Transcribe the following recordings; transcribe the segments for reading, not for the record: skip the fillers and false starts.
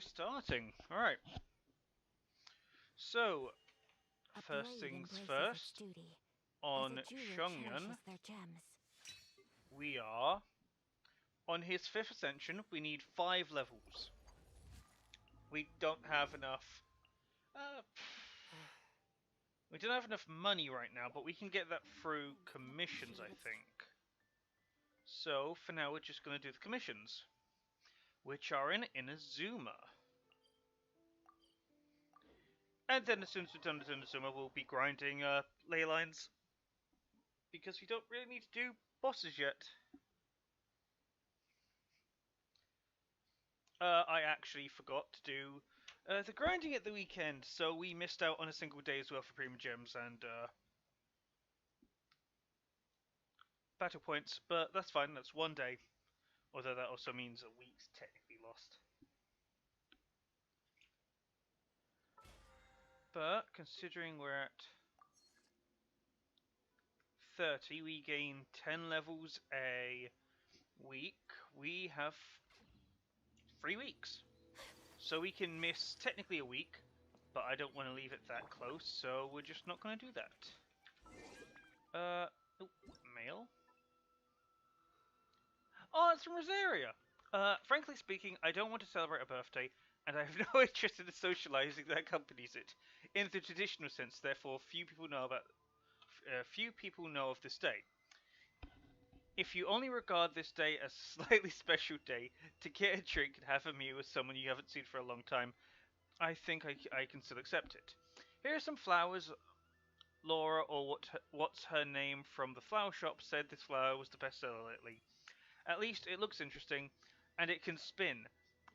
starting. Alright. So, first things first, on Chongyun, we are on his 5th ascension. We need 5 levels. We don't have enough. Uh, we don't have enough money right now, but we can get that through commissions, I think. So, for now, we're just going to do the commissions, which are in Inazuma. And then as soon as we're done with Inazuma, we'll be grinding ley lines, because we don't really need to do bosses yet. I actually forgot to do the grinding at the weekend, so we missed out on a single day's worth of Prima Gems and battle points, but that's fine, that's one day. Although that also means a week's technically lost. But considering we're at 30, we gain 10 levels a week. We have 3 weeks. So we can miss technically a week, but I don't want to leave it that close, so we're just not going to do that. Oh, mail? Oh, it's from Rosaria! Frankly speaking, I don't want to celebrate a birthday, and I have no interest in the socializing that accompanies it. In the traditional sense, therefore, few people know of this day. If you only regard this day as a slightly special day to get a drink and have a meal with someone you haven't seen for a long time, I think I can still accept it. Here are some flowers. Laura, or what's her name from the flower shop, said this flower was the best seller lately. At least it looks interesting, and it can spin.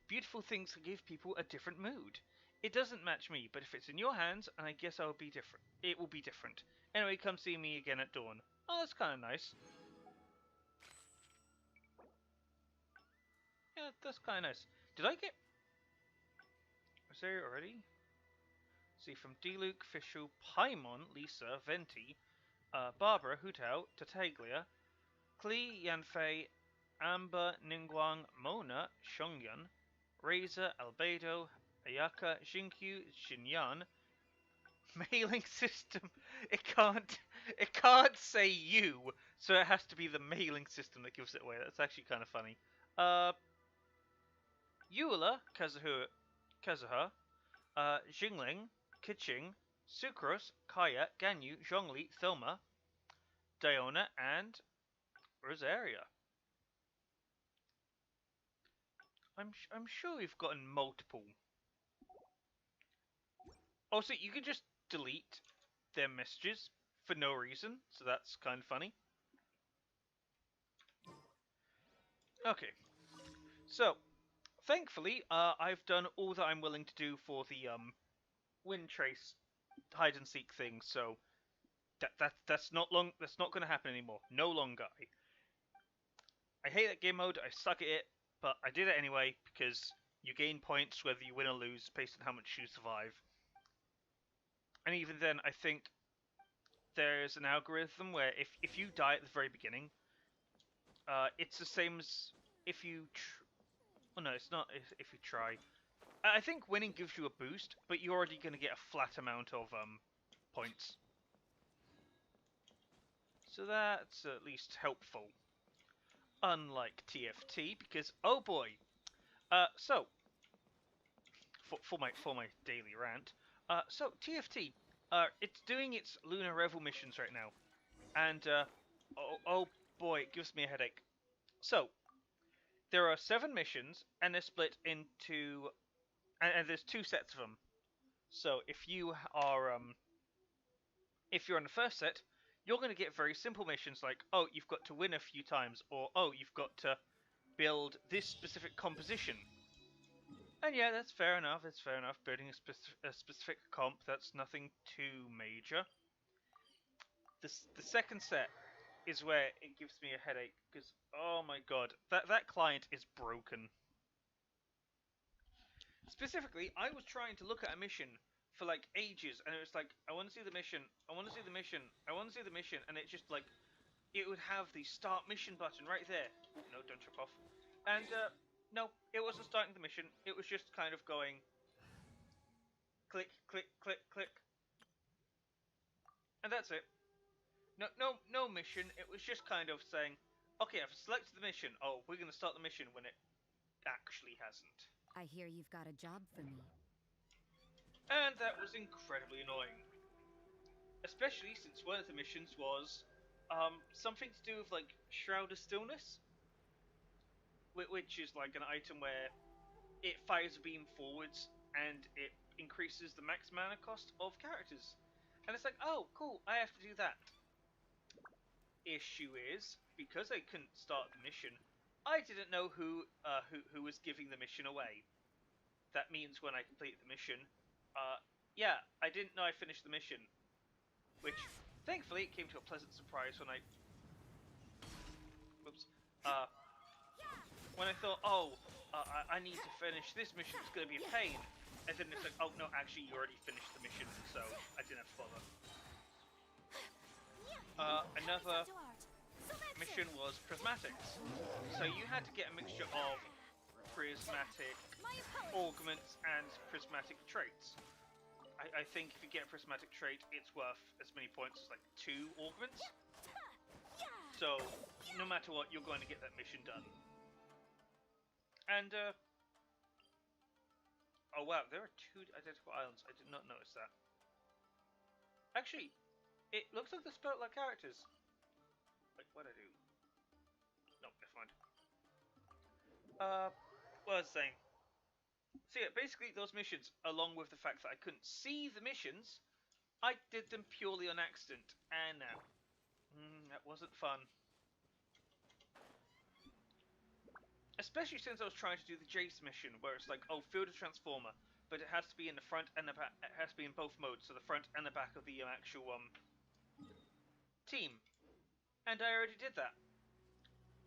Beautiful things can give people a different mood. It doesn't match me, but if it's in your hands, and I guess I'll be different. It will be different. Anyway, come see me again at dawn. Oh, that's kind of nice. Yeah, that's kind of nice. Did I get... Was there already? See, from D-Luke, Fischl, Paimon, Lisa, Venti, Barbara, Hutao, Tataglia, Klee, Yanfei, Amber, Ningguang, Mona, Chongyun, Razor, Albedo, Ayaka, Xinkyu, Xinyan. Mailing system. It can't say you, so it has to be the mailing system that gives it away. That's actually kind of funny. Eula, Kazuha, Jingling, Kiching, Sucrose, Kaya, Ganyu, Zhongli, Thelma, Diona, and Rosaria. I'm sure we've gotten multiple. Also, you can just delete their messages for no reason, so that's kind of funny. Okay, so thankfully, I've done all that I'm willing to do for the wind trace hide and seek thing. So that's not going to happen anymore. No longer. I hate that game mode. I suck at it, but I did it anyway because you gain points whether you win or lose based on how much you survive. And even then, I think there's an algorithm where if you die at the very beginning, it's the same as if you. Well, no, it's not. If you try, I think winning gives you a boost, but you're already going to get a flat amount of points. So that's at least helpful. Unlike TFT, because oh boy. So for my daily rant. So TFT, it's doing its Lunar Revel missions right now, and oh boy, it gives me a headache. So there are 7 missions, and they're split into, and there's 2 sets of them. So if you're on the first set, you're going to get very simple missions like, oh, you've got to win a few times, or oh, you've got to build this specific composition. And yeah, that's fair enough. It's fair enough. Building a specific comp, that's nothing too major. The second set is where it gives me a headache because oh my god, that client is broken. Specifically, I was trying to look at a mission for like ages, and it was like, I want to see the mission, I want to see the mission, I want to see the mission, and it just like, it would have the start mission button right there. No, don't trip off. And no, it wasn't starting the mission. It was just kind of going click, click, click, click, and that's it. No mission. It was just kind of saying, okay, I've selected the mission. Oh, we're going to start the mission when it actually hasn't. I hear you've got a job for me. And that was incredibly annoying. Especially since one of the missions was something to do with like Shroud of Stillness, which is like an item where it fires a beam forwards and it increases the max mana cost of characters. And it's like, oh, cool, I have to do that. Issue is, because I couldn't start the mission, I didn't know who was giving the mission away. That means when I complete the mission, yeah, I didn't know I finished the mission. Which, thankfully, it came to a pleasant surprise when I... Whoops. when I thought, oh, I need to finish this mission, it's going to be a pain. And then it's like, oh no, actually you already finished the mission, so I didn't have to bother. Another mission was prismatics. So you had to get a mixture of prismatic augments and prismatic traits. I think if you get a prismatic trait, it's worth as many points as like 2 augments. So no matter what, you're going to get that mission done. And oh wow, there are 2 identical islands. I did not notice that. Actually, it looks like they're spelled like characters. Wait, what'd I do? No, never mind. What was I saying? So yeah, basically those missions, along with the fact that I couldn't see the missions, I did them purely on accident. And now, that wasn't fun. Especially since I was trying to do the Jace mission, where it's like, oh, field a transformer, but it has to be in the front and the back. It has to be in both modes, so the front and the back of the actual team. And I already did that,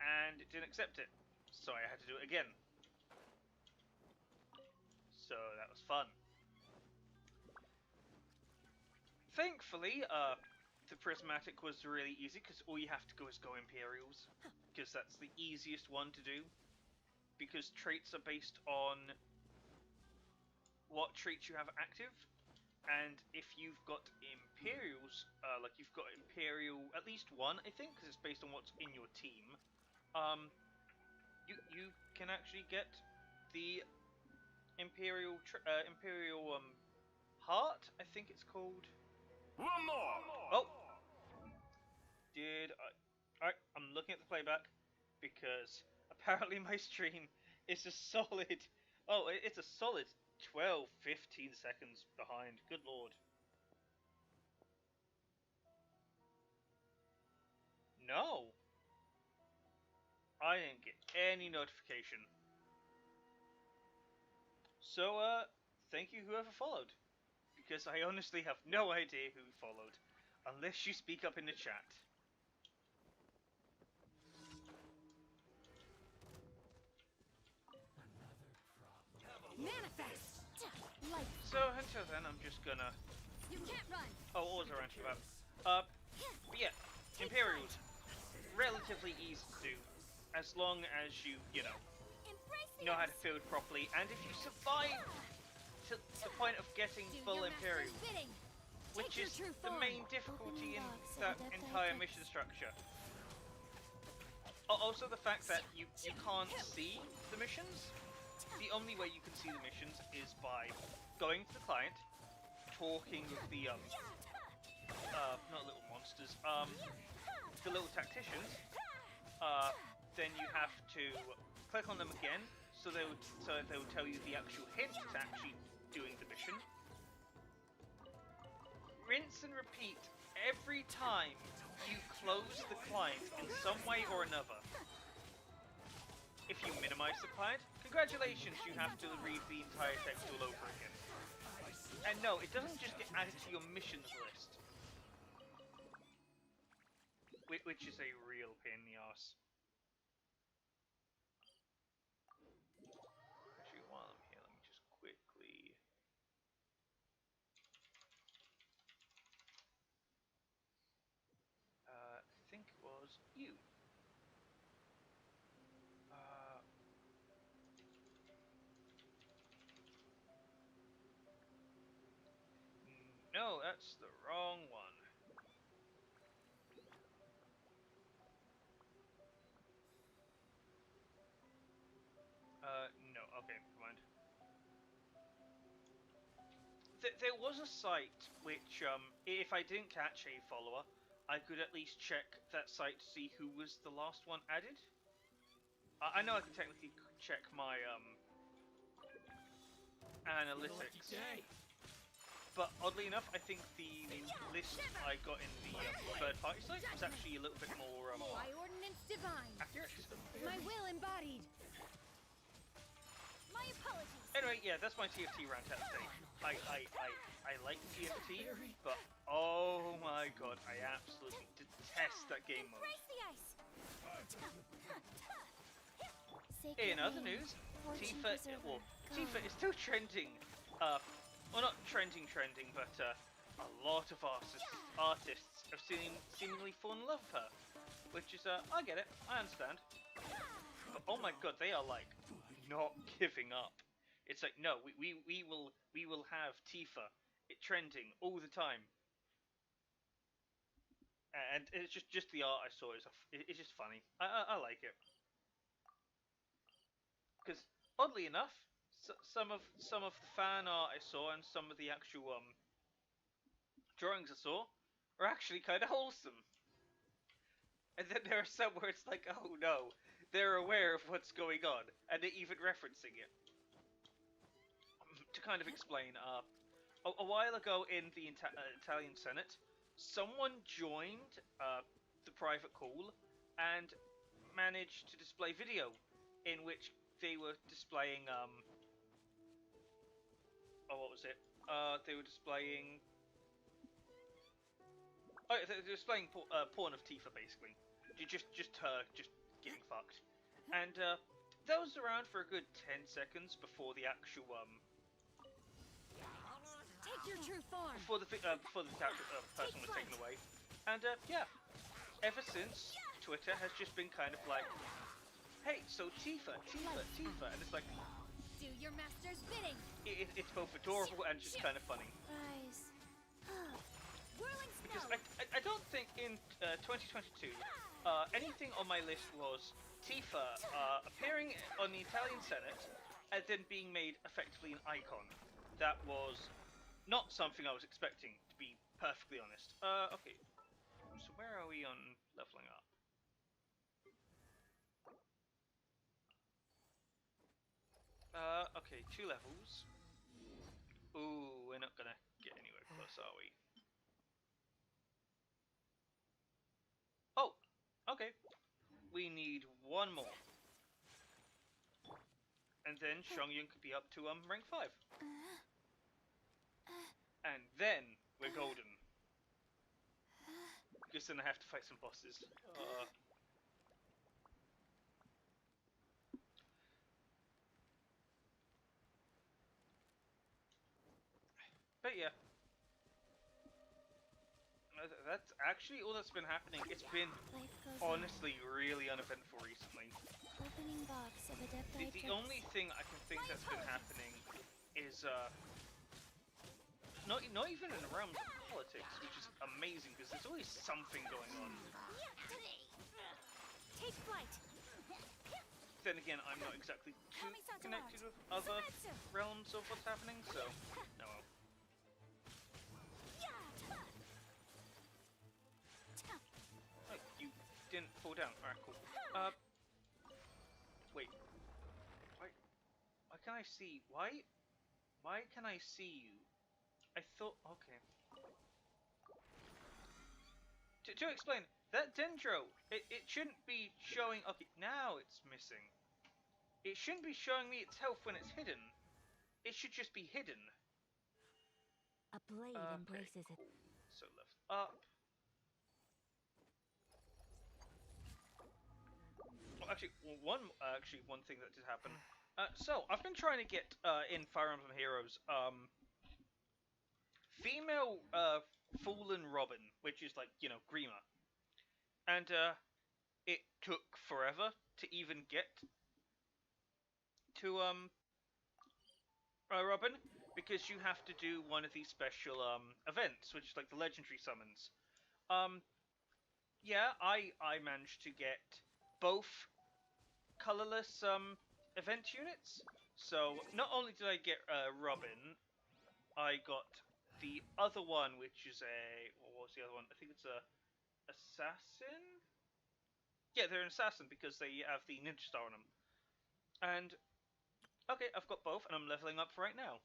and it didn't accept it, so I had to do it again. So that was fun. Thankfully, the prismatic was really easy because all you have to go is go Imperials, because that's the easiest one to do. Because traits are based on what traits you have active, and if you've got Imperials, like you've got Imperial at least one, I think, because it's based on what's in your team. You can actually get the Imperial heart, I think it's called. One more! Oh! Alright, I'm looking at the playback, because apparently my stream is a solid... Oh, it's a solid 12, 15 seconds behind. Good lord. No! I didn't get any notification. So, thank you whoever followed. Because I honestly have no idea who followed, unless you speak up in the chat. Manifest! So until then, I'm just gonna... You can't run! Oh, what was I ranting about? But yeah, Imperials, relatively easy to do, as long as you know how to field properly, and if you survive to the point of getting full Imperial, which is the main difficulty in that entire mission structure. Also the fact that you can't see the missions. The only way you can see the missions is by going to the client, talking with the not little monsters, the little tacticians. Then you have to click on them again, so they will tell you the actual hint to actually doing the mission. Rinse and repeat every time you close the client in some way or another. If you minimize the client, congratulations, you have to read the entire text all over again. And no, it doesn't just get added to your missions list. Which is a real pain in the arse. Actually, while I'm here, let me just quickly... I think it was you. No, that's the wrong one. No, okay, never mind. There was a site which, if I didn't catch a follower, I could at least check that site to see who was the last one added. I know I can technically check my, analytics. But oddly enough, I think the list I got in the third-party site was actually a little bit more By ordinance divine. accurate. My will embodied. My apologies. Anyway, yeah, that's my TFT rant out today. I like TFT, but oh my god, I absolutely detest that game mode. Embrace the ice. sacred in other name, news, fortune Tifa, preserver, Tifa go. is still trending. Well, not trending, but a lot of artists have seemingly fallen in love with her, which is I get it, I understand. But oh my god, they are like not giving up. It's like no, we will have Tifa trending all the time, and it's just the art I saw is it's just funny. I like it because oddly enough, some of the fan art I saw and some of the actual drawings I saw are actually kind of wholesome. And then there are some where it's like, oh no, they're aware of what's going on and they're even referencing it. To kind of explain, a while ago in the Italian Senate, someone joined the private call and managed to display video in which they were displaying what was it? They were displaying they're displaying porn of Tifa basically, just her just getting fucked, and that was around for a good 10 seconds before the actual Take your true form. before the person was taken away, and yeah, ever since Twitter has just been kind of like, hey, so Tifa, and it's like Do your master's bidding. it's both adorable and just kind of funny. Rise. Whirling Because snow. I don't think in 2022 anything on my list was Tifa appearing on the Italian Senate and then being made effectively an icon. That was not something I was expecting, to be perfectly honest. Okay, so where are we on leveling up? Okay, 2 levels. Ooh, we're not gonna get anywhere close, are we? Oh, okay. We need 1 more. And then Chongyun could be up to rank 5. And then we're golden. Because then I have to fight some bosses. But yeah. That's actually all that's been happening. It's been honestly really uneventful recently. Opening box of The only thing I can think that's been happening is not even in the realms of politics, which is amazing because there's always something going on. Take flight. Then again, I'm not exactly too connected with other realms of what's happening, so no. Oh, you didn't fall down. Alright, cool. Wait. Why can I see? Why can I see you? I thought. Okay. To explain, that Dendro, it shouldn't be showing. Okay, now it's missing. It shouldn't be showing me its health when it's hidden. It should just be hidden. A blade embraces cool. So left up. Well, actually, one thing that did happen. So I've been trying to get in Fire Emblem Heroes female Fallen Robin, which is like Grima, and it took forever to even get to Robin, because you have to do one of these special events, which is like the legendary summons. Yeah, I managed to get both colorless event units. So not only did I get Robin, I got the other one, which is what was the other one? I think it's a assassin. Yeah, they're an assassin because they have the ninja star on them. And okay, I've got both, and I'm leveling up right now.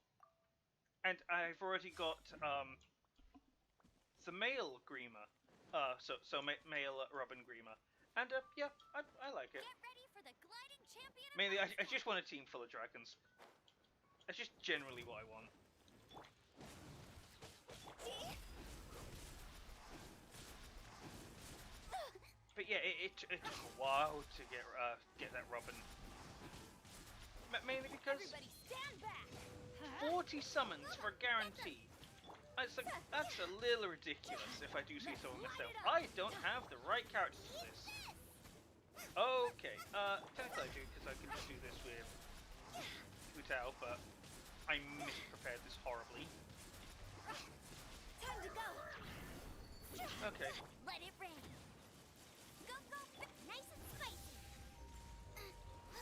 And I've already got the male Grima. Male Robin Grima. And yeah, I like it. Get ready for the gliding champion. Mainly, I just want a team full of dragons. That's just generally what I want. But yeah, it took a while to get that Robin. Mainly because Everybody stand back. 40 summons for guarantee. It's like, that's a little ridiculous if I do say so myself. I don't have the right characters for this. Okay, technically I do, because I can just do this with Hu Tao, but I misprepared this horribly. Time to go. Okay. Let it rain. Go, go, nice and spicy.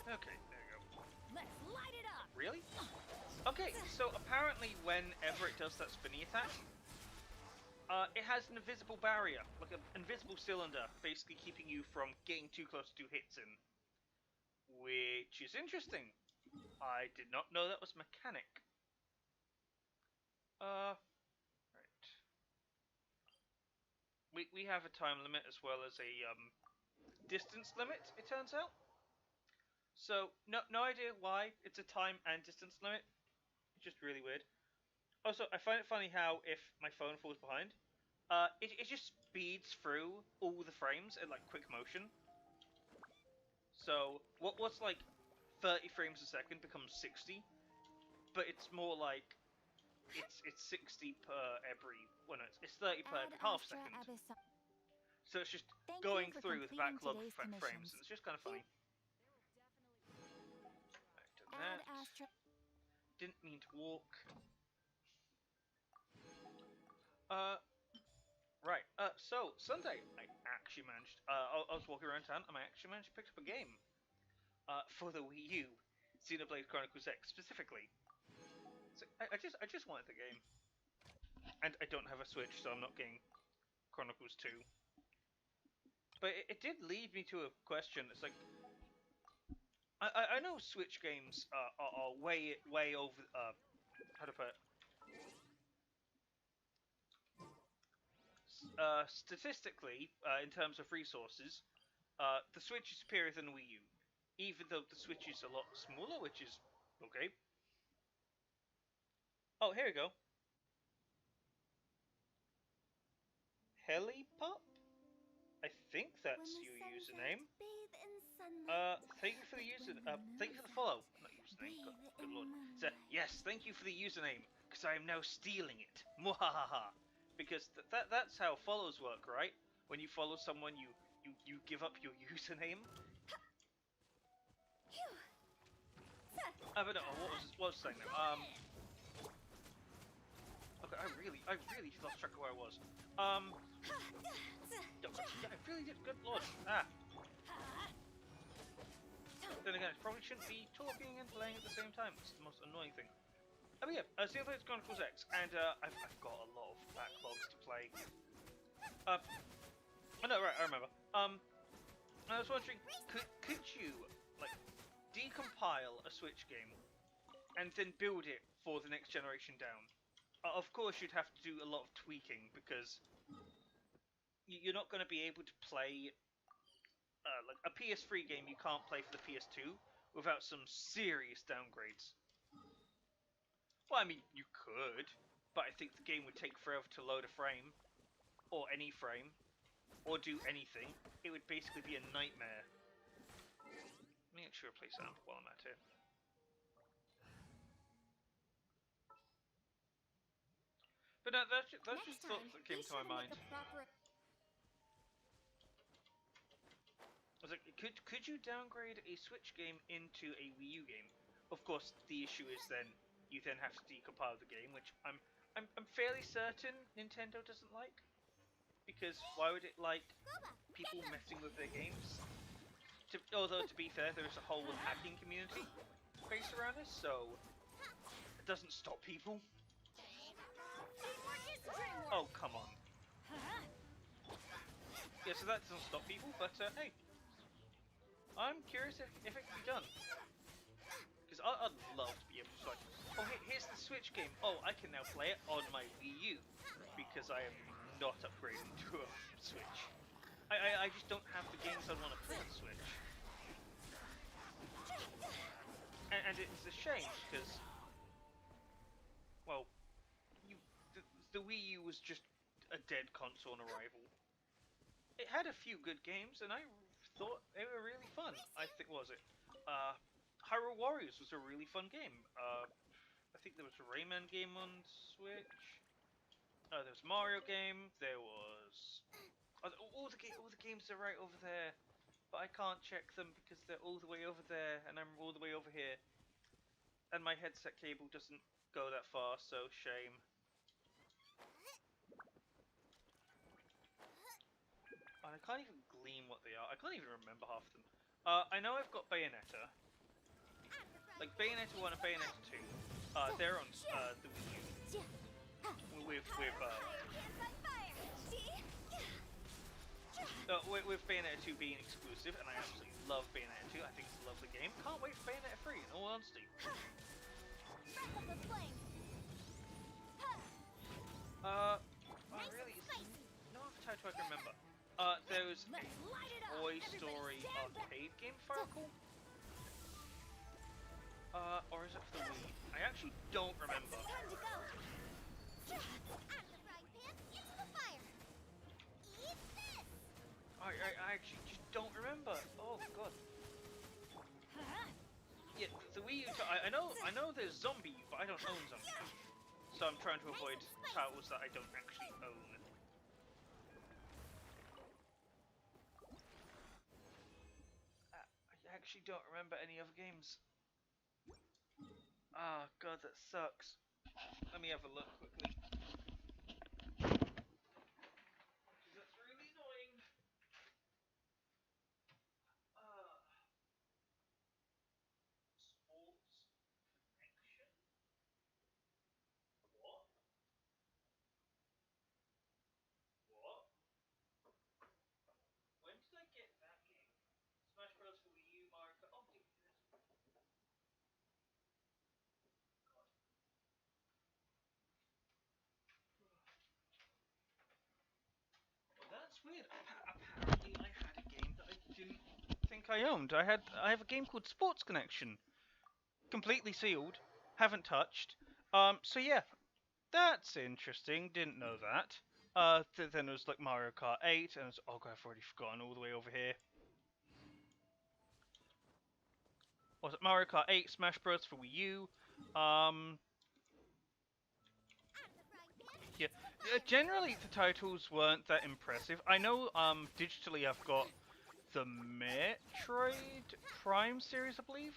Okay, there you go. Let's light it up. Really? Okay, so apparently whenever it does that spinny attack, it has an invisible barrier, like an invisible cylinder, basically keeping you from getting too close to hits in. Which is interesting. I did not know that was a mechanic. Right. We have a time limit as well as a distance limit, it turns out. So no idea why it's a time and distance limit. It's just really weird. Also, I find it funny how if my phone falls behind, it just speeds through all the frames in like quick motion. So what's like 30 frames a second becomes 60, but it's more like it's 60 per every it's 30 per every half second. So it's just going through the backlog of frames, and it's just kind of funny. Back to that. Didn't mean to walk. Right. So Sunday, I actually managed. I was walking around town, and I actually managed to pick up a game. For the Wii U, Xenoblade Chronicles X specifically. So I just wanted the game, and I don't have a Switch, so I'm not getting Chronicles 2. But it did lead me to a question. It's like I know Switch games are way over. How to put it? Statistically, in terms of resources, the Switch is superior than the Wii U, even though the Switch is a lot smaller, which is okay. Oh, here we go. Helipup? I think that's your username. Thank you for the thank you for the follow. Not username. Good lord. So, yes, thank you for the username, because I am now stealing it. Mwahaha. Because that's how follows work, right? When you follow someone, you give up your username. But no, what was I saying now? Okay, I really lost track of where I was. Yeah, I really did. Good lord. Then again, I probably shouldn't be talking and playing at the same time. It's the most annoying thing. Oh yeah, Xenoblade Chronicles X, and I've got a lot of backlogs to play. Oh no, right, I remember. I was wondering, could you like decompile a Switch game and then build it for the next generation down? Of course, you'd have to do a lot of tweaking because you're not going to be able to play like a PS3 game you can't play for the PS2 without some serious downgrades. Well, I mean, you could, but I think the game would take forever to load a frame, or any frame, or do anything. It would basically be a nightmare. Let me actually replace that while I'm at it. But no, that's just thoughts that came to my mind. I was like, could you downgrade a Switch game into a Wii U game? Of course, the issue is then you then have to decompile the game, which I'm fairly certain Nintendo doesn't like, because why would it like people messing with their games? Although to be fair, there is a whole hacking community based around this, so it doesn't stop people. Oh come on. Yeah, so that doesn't stop people, but hey. I'm curious if it can be done. Because I'd love to be able to like, oh here's the Switch game. Oh, I can now play it on my Wii U. Because I am not upgrading to a Switch. I just don't have the games I want to play on the Switch. And it's a shame, because, well, the Wii U was just a dead console on arrival. It had a few good games, and I thought they were really fun. I think, what was it? Hyrule Warriors was a really fun game. I think there was a Rayman game on Switch. There was a Mario game. There was all the games are right over there, but I can't check them because they're all the way over there, and I'm all the way over here, and my headset cable doesn't go that far. So shame. And I can't even glean what they are. I can't even remember half of them. I know I've got Bayonetta. Like Bayonetta 1 and Bayonetta 2. They're on the Wii U. With Bayonetta 2 being exclusive, and I absolutely love Bayonetta 2. I think it's a lovely game. Can't wait for Bayonetta 3, in all honesty. Really, no other title I can remember. There was a Toy Story arcade game, if I recall. Or is it for the Wii? I actually don't remember. I actually just don't remember. Oh god. Yeah, the Wii U. I know there's Zombie, but I don't own Zombie, so I'm trying to avoid titles that I don't actually own. I actually don't remember any other games. Ah, god, that sucks. Let me have a look quickly. That's really annoying. Sports connection? What? What? When did I get that game? Smash Bros. For Wii U, Mario Kart. Oh, dude, God. Well, that's weird. Apparently, I had a game that I didn't think I owned. I have a game called Sports Connection, completely sealed, haven't touched. So yeah, that's interesting. Didn't know that. Then there was like Mario Kart 8, and oh god, I've already forgotten all the way over here. Was it Mario Kart 8, Smash Bros. For Wii U? Yeah. Generally the titles weren't that impressive. I know digitally I've got the Metroid Prime series, I believe.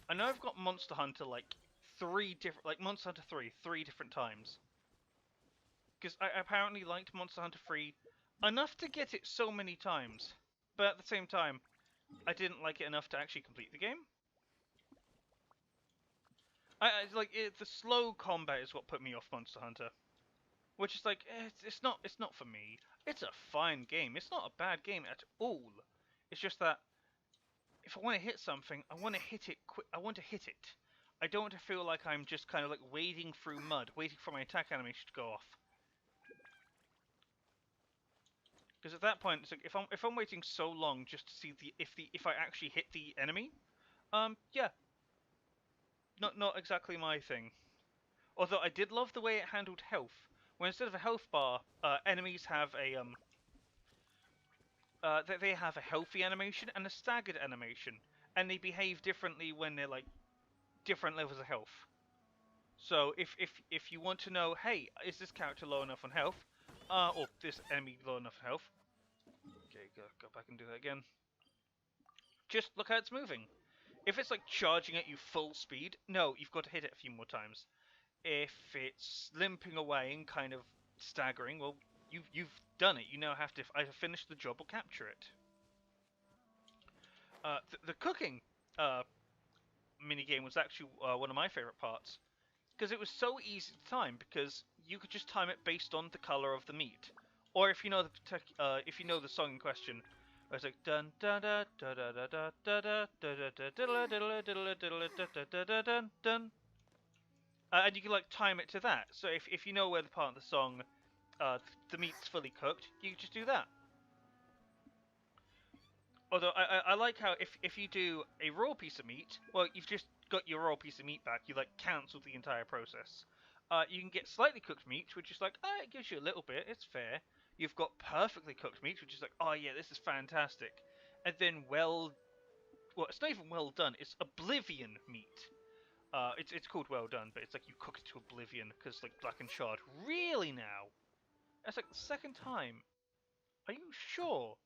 I know I've got Monster Hunter like Monster Hunter 3 different times. Because I apparently liked Monster Hunter 3 enough to get it so many times. But at the same time, I didn't like it enough to actually complete the game. The slow combat is what put me off Monster Hunter. Which is like, it's not for me. It's a fine game. It's not a bad game at all. It's just that if I want to hit something, I want to hit it quick. I want to hit it. I don't want to feel like I'm just kind of like wading through mud, waiting for my attack animation to go off. Because at that point, it's like if I'm waiting so long just to see if I actually hit the enemy, yeah, not exactly my thing. Although I did love the way it handled health. When instead of a health bar, enemies have a they have a healthy animation and a staggered animation, and they behave differently when they're like different levels of health. So if you want to know, hey, is this character low enough on health, or this enemy low enough on health? Okay, go back and do that again. Just look how it's moving. If it's like charging at you full speed, no, you've got to hit it a few more times. If it's limping away and kind of staggering, well, you've done it. You now have to either finish the job or capture it. The cooking minigame was actually one of my favorite parts because it was so easy to time because you could just time it based on the color of the meat, or if you know the song in question, it's like dun dun dun dun dun dun dun dun dun dun, and you can like time it to that. So if you know where the part of the song the meat's fully cooked, you can just do that. Although I like how if you do a raw piece of meat, well, you've just got your raw piece of meat back. You like cancel the entire process. You can get slightly cooked meat, which is like, it gives you a little bit. It's fair. You've got perfectly cooked meat, which is like, oh yeah, this is fantastic. And then well well, it's not even well done. It's oblivion meat. It's called well done, but it's like you cook it to oblivion because like blackened shard. Really now? That's like the second time. Are you sure?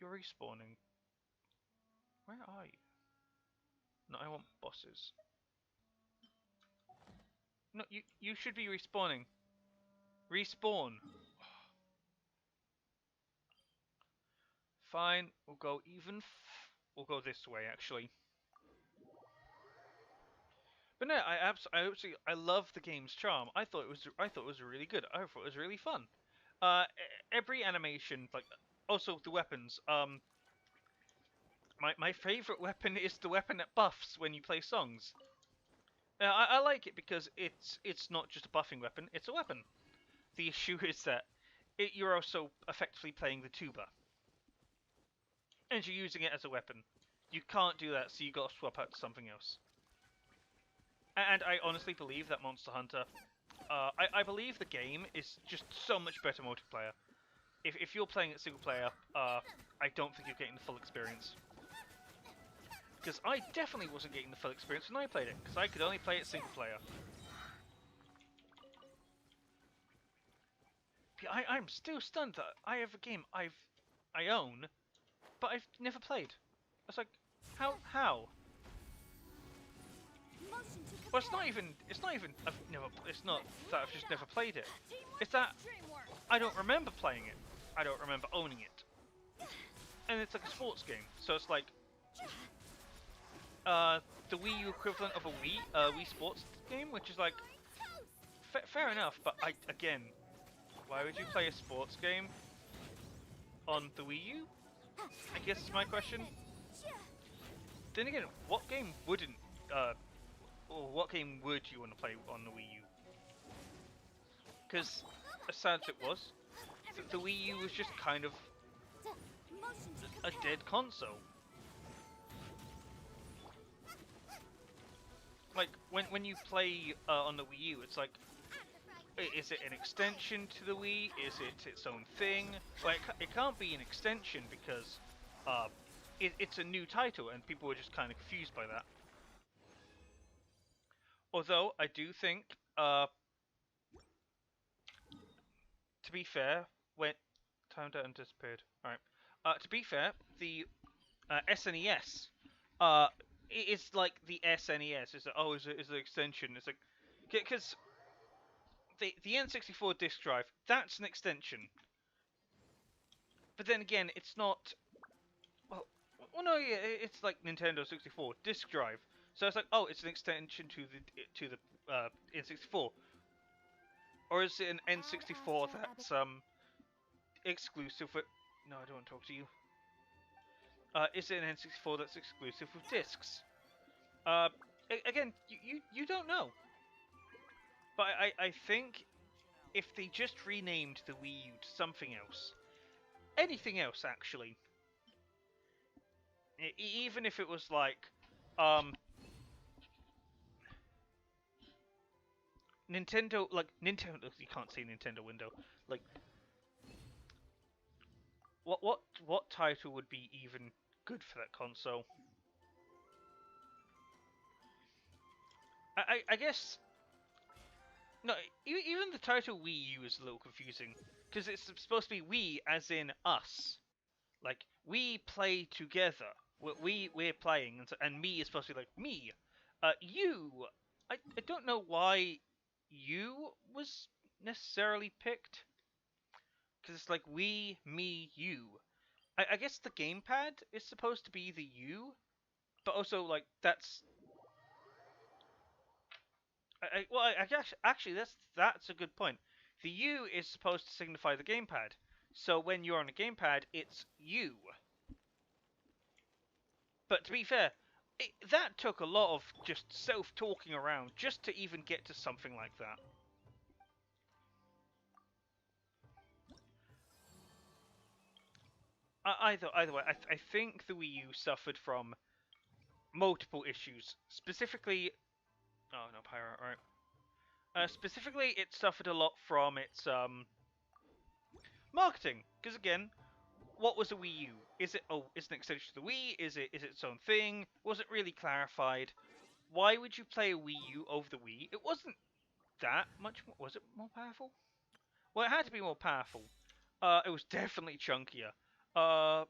You're respawning. Where are you? No, I want bosses. No, you should be respawning. Respawn. Fine, we'll go even. We'll go this way actually. But no, I love the game's charm. I thought it was really good. I thought it was really fun. Every animation, like also the weapons. My favorite weapon is the weapon that buffs when you play songs. I like it because it's not just a buffing weapon; it's a weapon. The issue is that you're also effectively playing the tuba, and you're using it as a weapon. You can't do that, so you got to swap out to something else. And I honestly believe that Monster Hunter. I believe the game is just so much better multiplayer. If you're playing it single player, I don't think you're getting the full experience. Because I definitely wasn't getting the full experience when I played it, because I could only play it single player. I'm still stunned that I have a game I own, but I've never played. It's like, how? Well, it's not even. It's not that I've just never played it. It's that I don't remember playing it. I don't remember owning it. And it's like a sports game, so it's like the Wii U equivalent of a Wii Sports game, which is like fair enough. But again, why would you play a sports game on the Wii U? I guess is my question. Then again, what game wouldn't? Or what game would you want to play on the Wii U? Because, as sad as it was, the Wii U was just kind of a dead console. Like, when you play on the Wii U, it's like, is it an extension to the Wii? Is it its own thing? Like, it can't be an extension because it's a new title and people were just kind of confused by that. Although, I do think, to be fair, when... Time down disappeared. Alright. To be fair, the SNES, it's like the SNES. It's like, oh, is it an extension? It's like... Because the N64 disk drive, that's an extension. But then again, it's not... Well, no, yeah, it's like Nintendo 64 disk drive. So it's like, oh, it's an extension to the N64. Or is it an N64 that's exclusive with... No, I don't want to talk to you. Is it an N64 that's exclusive with discs? Again, you don't know. But I think if they just renamed the Wii U to something else, anything else actually, even if it was like Nintendo, you can't see Nintendo window. Like, what title would be even good for that console? I guess no. Even the title Wii U is a little confusing because it's supposed to be we as in us, like we play together. We're playing, and me is supposed to be like me. You. I don't know why you was necessarily picked. Because it's like we, me, you. I guess the gamepad is supposed to be the you, but also like that's. I guess actually that's a good point. The U is supposed to signify the gamepad, so when you're on a gamepad, it's you. But to be fair, that took a lot of just self-talking around just to even get to something like that. Either way, I think the Wii U suffered from multiple issues. Specifically, oh no, Pyro, right. Specifically, it suffered a lot from its marketing, because again, what was a Wii U? Is it is an extension to the Wii? Is it its own thing? Wasn't really clarified. Why would you play a Wii U over the Wii? It wasn't that much more. Was it more powerful? Well, it had to be more powerful. It was definitely chunkier. Uh,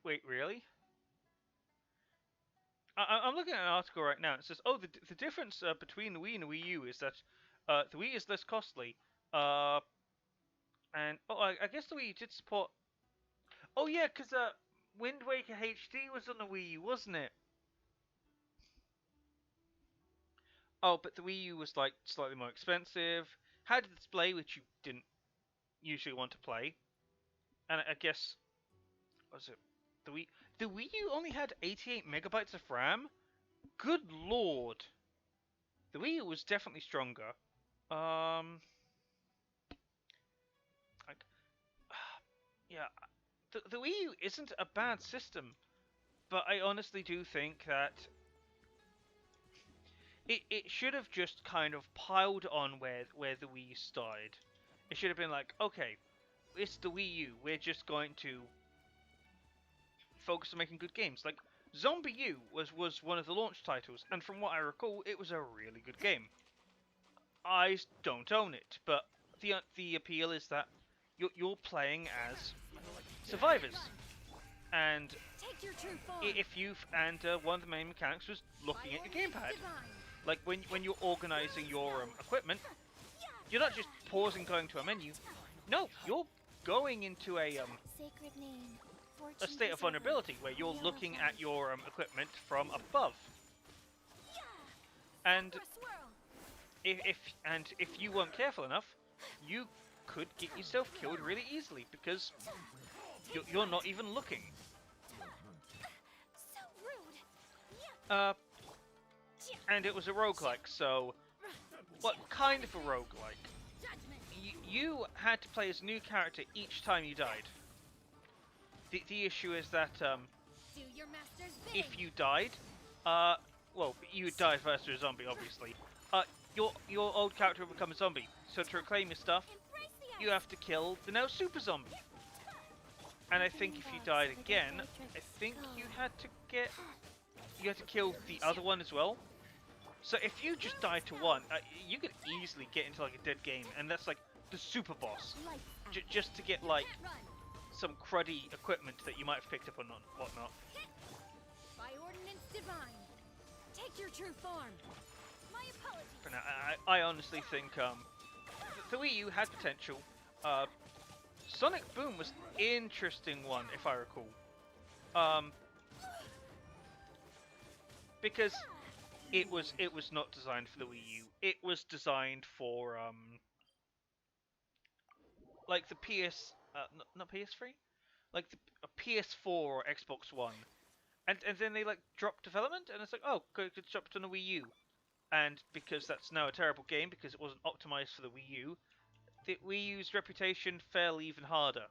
wait, really? I'm looking at an article right now. It says, "Oh, the difference between the Wii and the Wii U is that the Wii is less costly. Uh, and oh, I guess the Wii U did support. Oh yeah, because Wind Waker HD was on the Wii U, wasn't it? Oh, but the Wii U was like slightly more expensive. Had a display which you didn't usually want to play, and I guess was it the Wii? The Wii U only had 88 megabytes of RAM. Good lord, the Wii U was definitely stronger. Um, I, yeah, the Wii U isn't a bad system, but I honestly do think that it should have just kind of piled on where the Wii started. It should have been like, okay, it's the Wii U. We're just going to focus on making good games. Like Zombie U was one of the launch titles, and from what I recall, it was a really good game. I don't own it, but the appeal is that you're playing as survivors, and Take your true form. if you and one of the main mechanics was looking at your gamepad. Like when you're organizing your equipment, you're not just pausing going to a menu. No, you're going into a Sacred name. a state of vulnerability where you're looking at your equipment from above. And if you weren't careful enough, you could get yourself killed really easily because you're not even looking. So rude. And it was a roguelike, so what kind of a roguelike? You had to play as a new character each time you died. The issue is that Do your master's bidding. if you died, well, you died versus a zombie, obviously. Your old character will become a zombie. So to reclaim your stuff, Embrace the you have to kill the now super zombie. And I think if you died again, I think you had to kill the other one as well. So if you just died to one, you could easily get into like a dead game, and that's like the super boss, just to get like some cruddy equipment that you might have picked up or not, whatnot. By ordinance divine. Take your true form. My apologies. But no, I honestly think the Wii U had potential. Sonic Boom was an interesting one, if I recall. Because it was not designed for the Wii U. It was designed for like the not PS3, like a PS4 or Xbox One, and then they like dropped development, and it's like, oh, good, it's dropped on the Wii U, and because that's now a terrible game because it wasn't optimized for the Wii U, the Wii U's reputation fell even harder,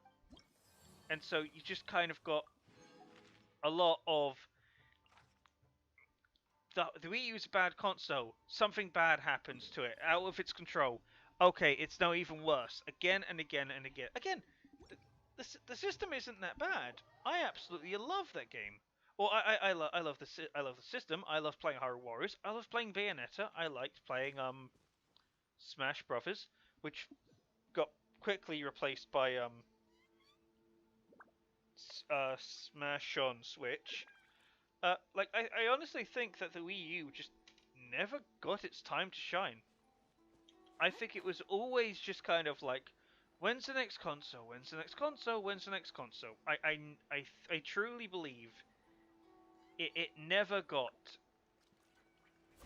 and so you just kind of got a lot of the Wii U's a bad console. Something bad happens to it, out of its control. Okay, it's now even worse. Again and again and again. Again, the system isn't that bad. I absolutely love that game. Well, I love the system. I love playing Hyrule Warriors. I love playing Bayonetta. I liked playing Smash Brothers, which got quickly replaced by Smash on Switch. Like I honestly think that the Wii U just never got its time to shine. I think it was always just kind of like, when's the next console? When's the next console? When's the next console? I truly believe it never got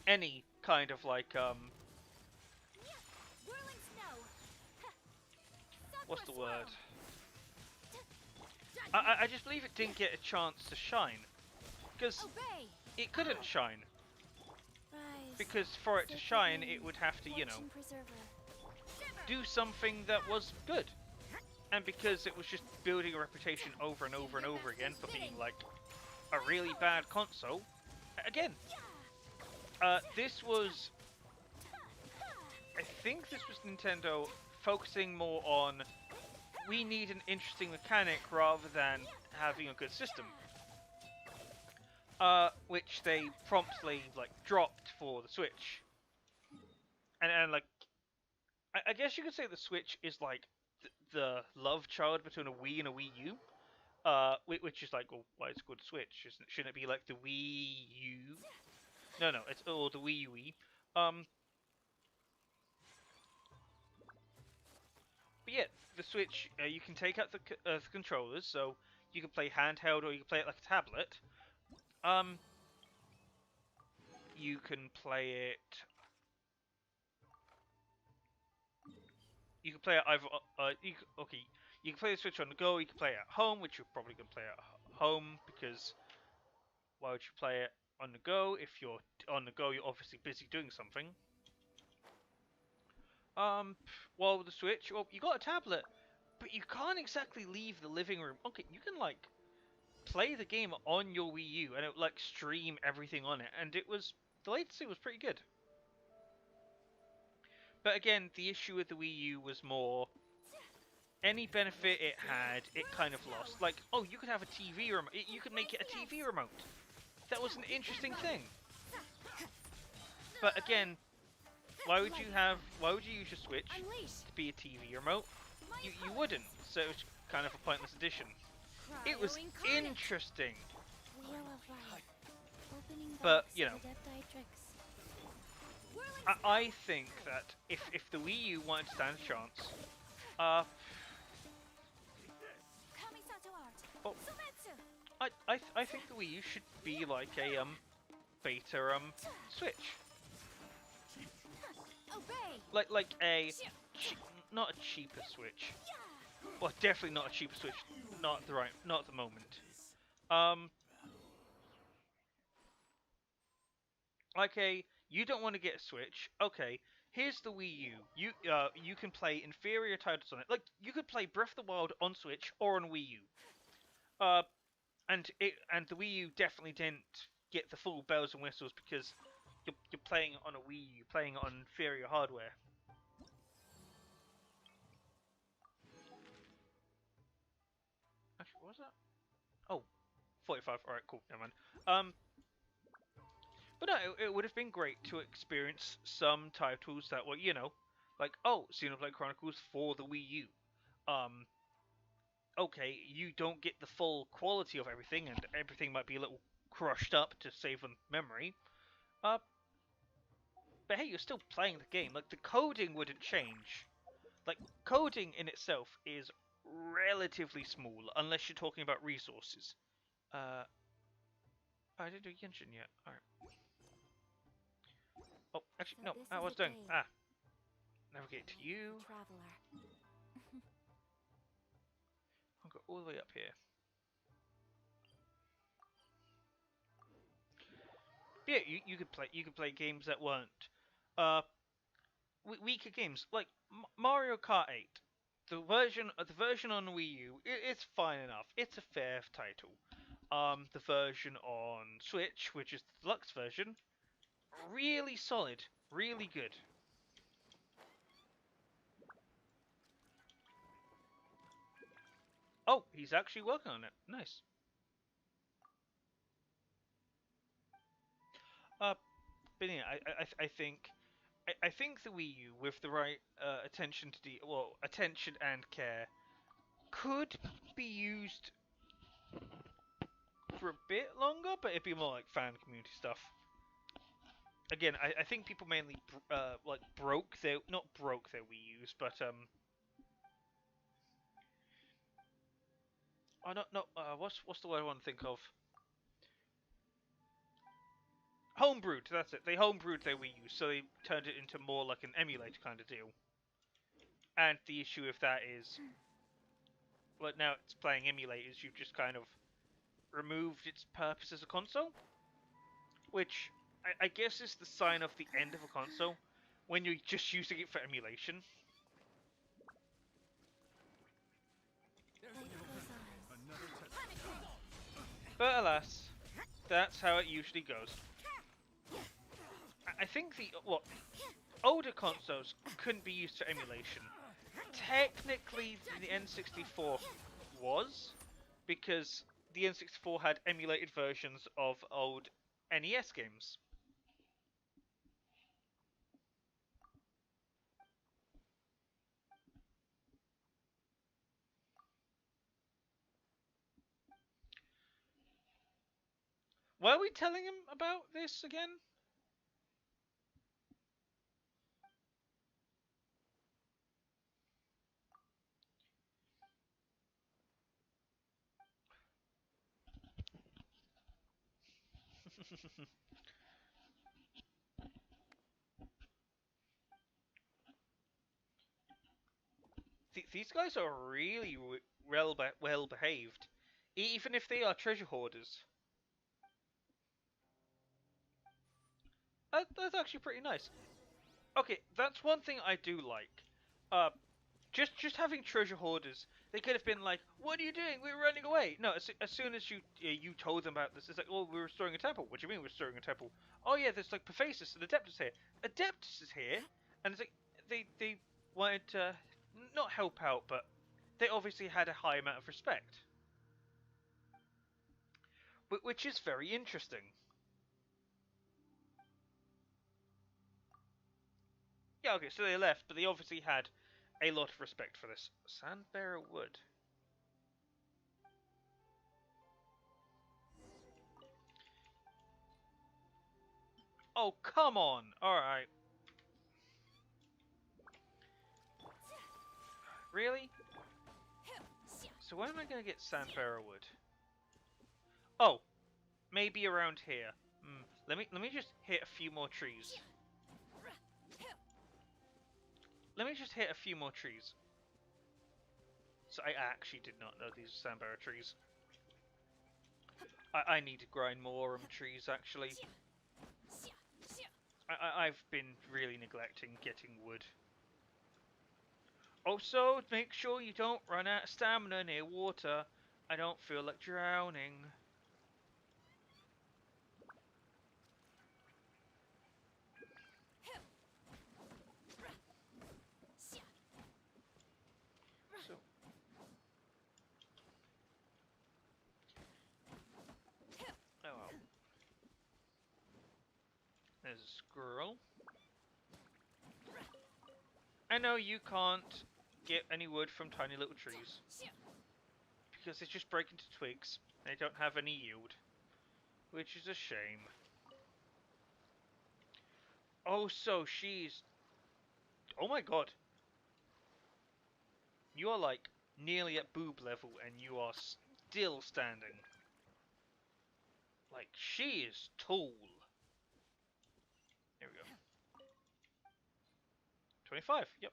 any kind of like Whirling snow. what's the word? Judgment. I just believe it didn't get a chance to shine because Obey. it couldn't shine. Rise. Because for it to shine, it would have to, you know, Fortune preserver. do something that was good. And because it was just building a reputation over and over and over again for being like a really bad console, again, this was think this was Nintendo focusing more on we need an interesting mechanic rather than having a good system. Which they promptly like dropped for the Switch. And like, I guess you could say the Switch is like the love child between a Wii and a Wii U. Which is like, well, why it's called Switch? Shouldn't it be like the Wii U? No, it's all the Wii U. But yeah, the Switch, you can take out the controllers, so you can play handheld or you can play it like a tablet. You can play it. You can play it either. You can play the Switch on the go. You can play it at home, which you're probably gonna play at home because why would you play it on the go if you're on the go? You're obviously busy doing something. Well, with the Switch, well, you got a tablet, but you can't exactly leave the living room. Okay, you can like play the game on your Wii U and it would like stream everything on it, and the latency was pretty good. But again, the issue with the Wii U was more any benefit it had, it kind of lost. Like, oh, you could have a TV remote. You could make it a TV remote. That was an interesting thing. But again, why would you use your Switch to be a TV remote? You wouldn't. So it was kind of a pointless addition. It was interesting. But, you know, I think that if the Wii U wanted to stand a chance, oh, I think the Wii U should be like a beta Switch. Like a not a cheaper Switch. Well, definitely not a cheaper Switch. Not at the moment. Like you don't want to get a Switch. Okay, here's the Wii U. You can play inferior titles on it. Like you could play Breath of the Wild on Switch or on Wii U. And the Wii U definitely didn't get the full bells and whistles because you're playing it on a Wii U, you're playing it on inferior hardware. Actually, what was that? Oh, 45. Alright, cool, never mind. But no, it would have been great to experience some titles that were, you know, like, oh, Xenoblade Chronicles for the Wii U. Okay, you don't get the full quality of everything, and everything might be a little crushed up to save on memory. But hey, you're still playing the game. Like, the coding wouldn't change. Like, coding in itself is relatively small, unless you're talking about resources. I didn't do Genshin yet. Alright. Oh, actually, no, I was doing. Navigate to you. I'll go all the way up here. Yeah, you could play games that weren't weaker games like Mario Kart 8. The version on Wii U, it's fine enough. It's a fair title. The version on Switch, which is the deluxe version, really solid, really good. Oh, he's actually working on it. Nice. But yeah, I think the Wii U with the right attention and care could be used for a bit longer, but it'd be more like fan community stuff. Again, I think people mainly like not broke their Wii U's, but what's the word I want to think of? Homebrewed, that's it. They homebrewed their Wii U, so they turned it into more like an emulator kind of deal. And the issue with that is, well, now it's playing emulators, you've just kind of removed its purpose as a console, which I guess is the sign of the end of a console, when you're just using it for emulation. But alas, that's how it usually goes. I think older consoles couldn't be used for emulation. Technically, the N64 was, because the N64 had emulated versions of old NES games. Why are we telling him about this again? These guys are really well behaved, even if they are treasure hoarders. That's actually pretty nice. Okay, that's one thing I do like. Uh, just having treasure hoarders, they could have been like, "What are you doing? We're running away." No, as soon as you told them about this, it's like, "Oh, we're restoring a temple." What do you mean we're restoring a temple? Oh yeah, there's like Perphasis and Adeptus here. Adeptus is here, and it's like they wanted to not help out, but they obviously had a high amount of respect, which is very interesting. Yeah, okay, so they left, but they obviously had a lot of respect for this. Sandbearer Wood. Oh, come on! Alright. Really? So where am I going to get Sandbearer Wood? Oh, maybe around here. Let me just hit a few more trees. Let me just hit a few more trees. So I actually did not know these were Sandbearer trees. I need to grind more trees, actually. I've been really neglecting getting wood. Also, make sure you don't run out of stamina near water. I don't feel like drowning. So, oh well. There's a squirrel. I know you can't get any wood from tiny little trees, because they just break into twigs. They don't have any yield, which is a shame. Oh, so she's... Oh my god. You are like nearly at boob level and you are still standing. Like, she is tall. Here we go. 25, yep.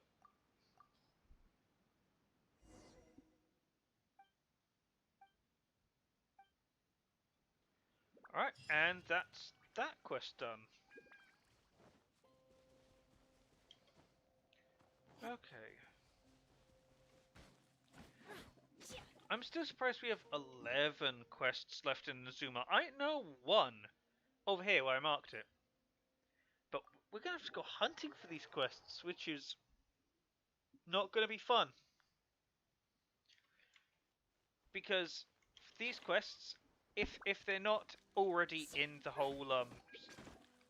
Alright, and that's that quest done. Okay. I'm still surprised we have 11 quests left in Nazuma. I know one over here where I marked it. But we're going to have to go hunting for these quests, which is not going to be fun. Because these quests, if they're not already in the whole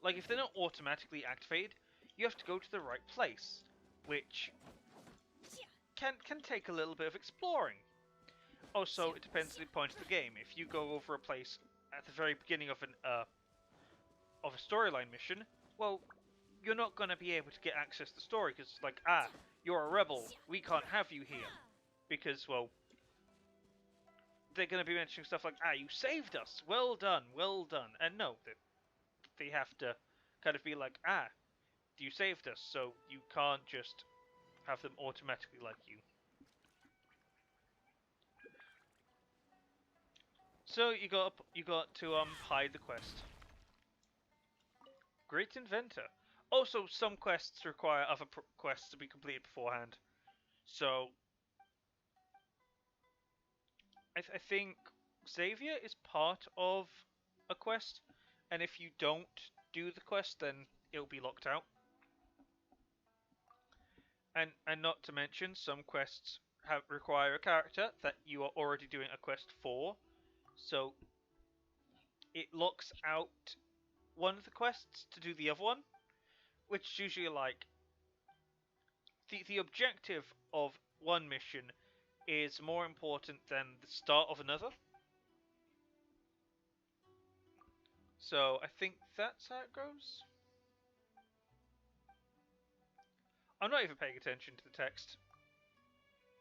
like if they're not automatically activated, you have to go to the right place, which can take a little bit of exploring. Also, it depends on the point of the game. If you go over a place at the very beginning of a storyline mission, well, you're not going to be able to get access to the story because it's like, you're a rebel, we can't have you here, because, well, they're going to be mentioning stuff like, you saved us, well done, and no, they have to kind of be like, you saved us, so you can't just have them automatically like you. So you got to hide the quest. Great inventor. Also, some quests require other quests to be completed beforehand. So I think Xavier is part of a quest, and if you don't do the quest, then it'll be locked out. And not to mention, some quests require a character that you are already doing a quest for, so it locks out one of the quests to do the other one, which is usually like the objective of one mission is more important than the start of another. So I think that's how it goes. I'm not even paying attention to the text.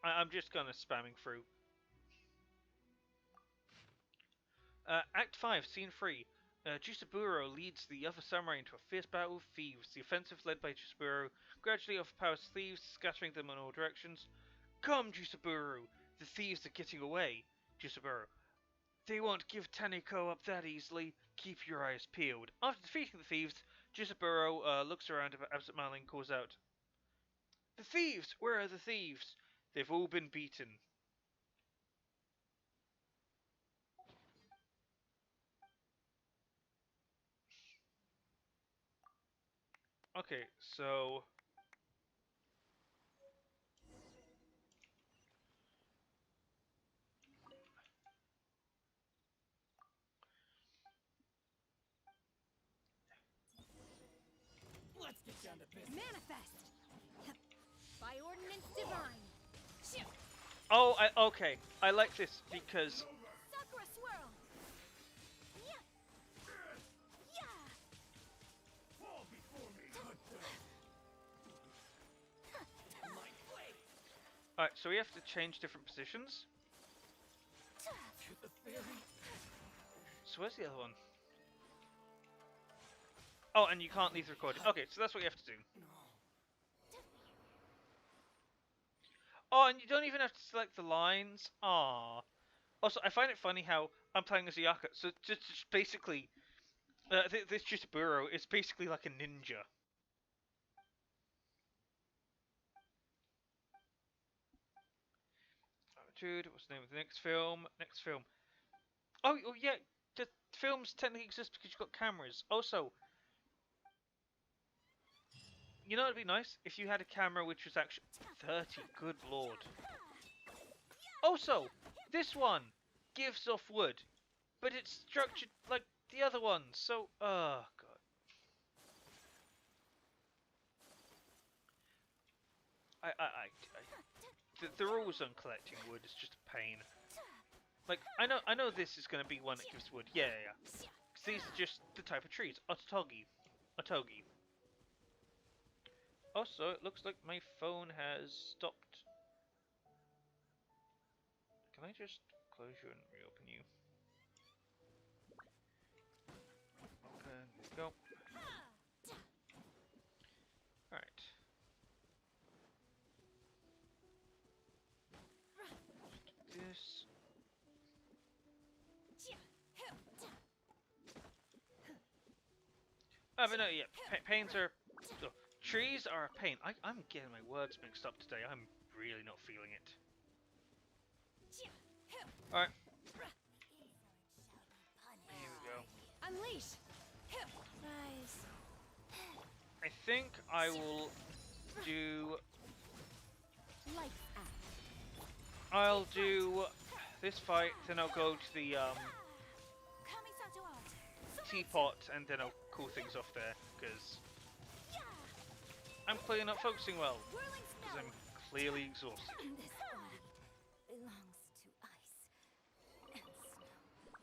I'm just kind of spamming through. Act 5, Scene 3. Jusaburo leads the other samurai into a fierce battle with thieves. The offensive led by Jusaburo gradually overpowers thieves, scattering them in all directions. Come, Jusaburo! The thieves are getting away. Jusaburo. They won't give Taneko up that easily. Keep your eyes peeled. After defeating the thieves, Jusaburo looks around absentmindedly and calls out, The thieves! Where are the thieves? They've all been beaten. Okay, so Let's get down to business. Manifest! By ordinance divine! oh, okay. I like this because Sakura swirl! Yeah! Yeah! Fall before me, my blade! alright, so we have to change different positions. So where's the other one? Oh, and you can't leave the recording. Okay, so that's what you have to do. Oh, and you don't even have to select the lines. Ah. Also, I find it funny how I'm playing as a Yaka, so just basically, this Jusaburo is basically like a ninja. Dude, what's the name of the next film? Next film. Oh yeah, the films technically exist because you've got cameras. Also, you know, it'd be nice if you had a camera which was actually 30. Good lord. Also, this one gives off wood, but it's structured like the other ones. So, oh god. The rules on collecting wood is just a pain. Like, I know this is going to be one that gives wood. Yeah. 'Cause these are just the type of trees. Otogi. Also, it looks like my phone has stopped. Can I just close you and reopen you? Open, there we go. Alright. This. Oh, but no, yeah. Pains are. Oh, trees are a pain. I'm getting my words mixed up today. I'm really not feeling it. Alright. Here we go. Unleash! Rise. I think I will do. I'll do this fight, then I'll go to the teapot, and then I'll cool things off there, because I'm clearly not focusing well, because I'm clearly exhausted. This belongs to ice and snow.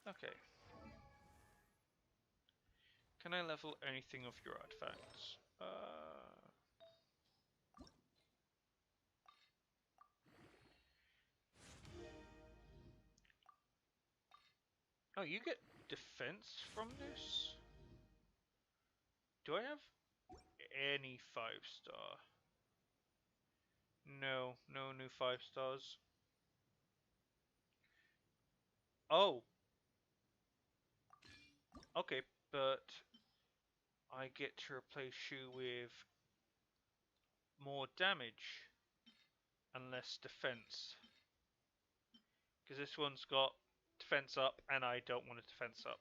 Okay. Can I level anything of your artifacts? Oh, you get defense from this? Do I have any 5-star? No, no new 5 stars. Oh. Okay, but I get to replace you with more damage and less defense. Because this one's got defense up and I don't want a defense up.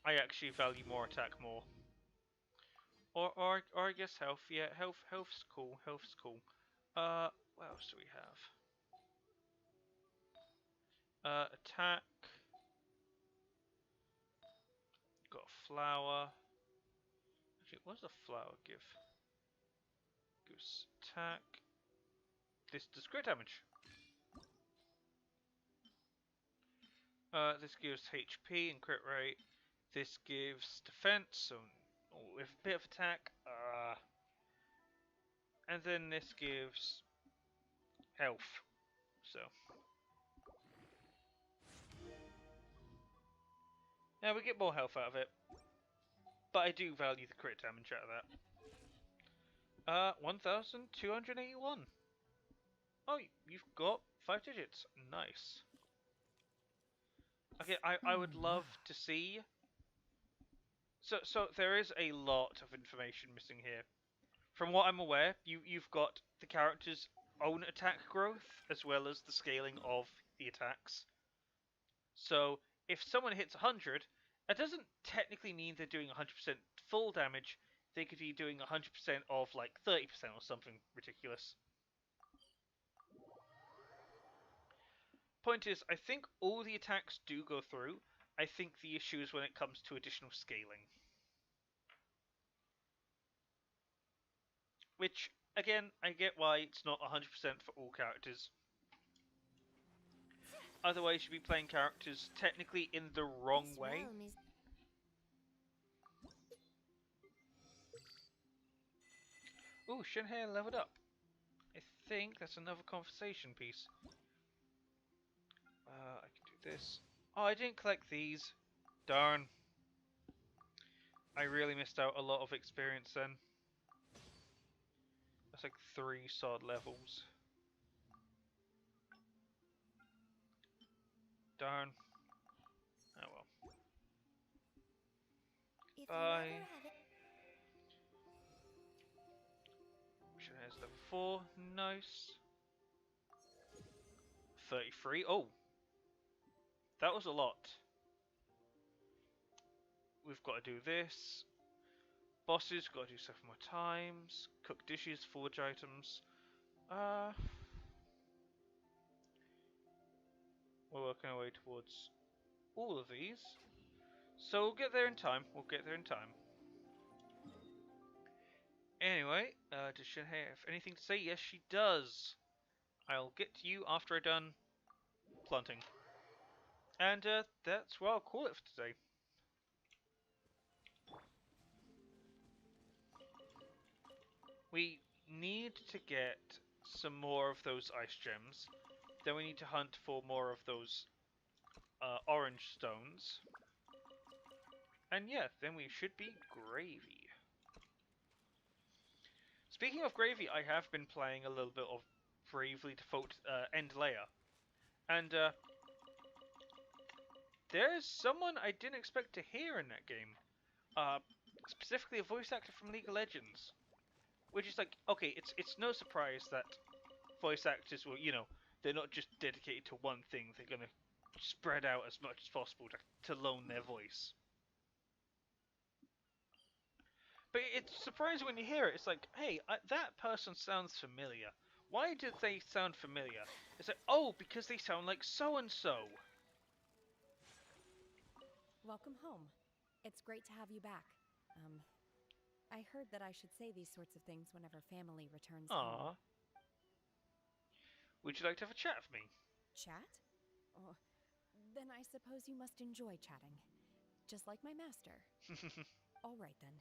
I actually value more attack more. Or I guess health. Yeah, health's cool. Health's cool. What else do we have? Attack. Got a flower. Actually, what does a flower give? Gives attack. This does crit damage. This gives HP and crit rate. This gives defense, so with a bit of attack. And then this gives health. So yeah, we get more health out of it. But I do value the crit damage out of that. 1,281. Oh, you've got 5 digits. Nice. Okay, I would love to see. So there is a lot of information missing here. From what I'm aware, you've got the character's own attack growth as well as the scaling of the attacks. So if someone hits 100, that doesn't technically mean they're doing 100% full damage. They could be doing 100% of like 30% or something ridiculous. Point is, I think all the attacks do go through. I think the issue is when it comes to additional scaling. Which, again, I get why it's not 100% for all characters. Otherwise, you'd be playing characters technically in the wrong way. Ooh, Shenhe leveled up. I think that's another conversation piece. I can do this. Oh, I didn't collect these. Darn. I really missed out a lot of experience then. That's like 3 solid levels. Darn. Oh well. Bye. Shenhe's level 4. Nice. 33. Oh! That was a lot. We've got to do this. Bosses, got to do 7 more times. Cook dishes, forge items. We're working our way towards all of these. So we'll get there in time. We'll get there in time. Anyway, does Shenhe have anything to say? Yes, she does. I'll get to you after I'm done planting. And that's what I'll call it for today. We need to get some more of those ice gems. Then we need to hunt for more of those orange stones. And yeah, then we should be gravy. Speaking of gravy, I have been playing a little bit of Bravely Default End Layer. And there's someone I didn't expect to hear in that game. Specifically a voice actor from League of Legends. Which is like, okay, it's no surprise that voice actors will, they're not just dedicated to one thing. They're going to spread out as much as possible to loan their voice. But it's surprising when you hear it. It's like, hey, that person sounds familiar. Why did they sound familiar? It's like, oh, because they sound like so-and-so. Welcome home. It's great to have you back. I heard that I should say these sorts of things whenever family returns home. Would you like to have a chat with me? Chat? Oh, then I suppose you must enjoy chatting. Just like my master. All right, then.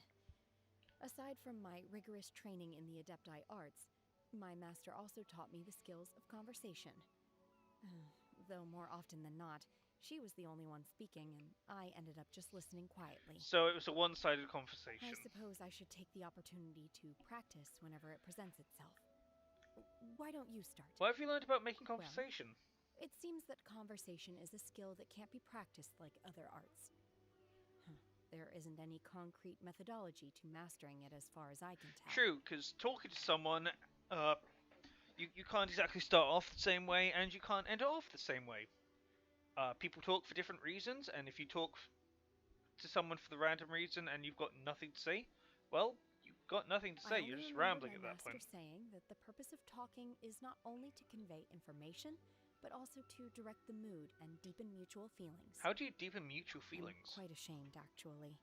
Aside from my rigorous training in the Adepti arts, my master also taught me the skills of conversation. Though more often than not, she was the only one speaking, and I ended up just listening quietly. So it was a one-sided conversation. I suppose I should take the opportunity to practice whenever it presents itself. Why don't you start? What have you learned about making conversation? Well, it seems that conversation is a skill that can't be practiced like other arts. There isn't any concrete methodology to mastering it as far as I can tell. True, because talking to someone, you can't exactly start off the same way, and you can't end it off the same way. People talk for different reasons, and if you talk to someone for the random reason and you've got nothing to say, well, you got nothing to I say. You're only just remember rambling my at that master point. saying that the purpose of talking is not only to convey information, but also to direct the mood and deepen mutual feelings. How do you deepen mutual I'm feelings? quite ashamed, actually.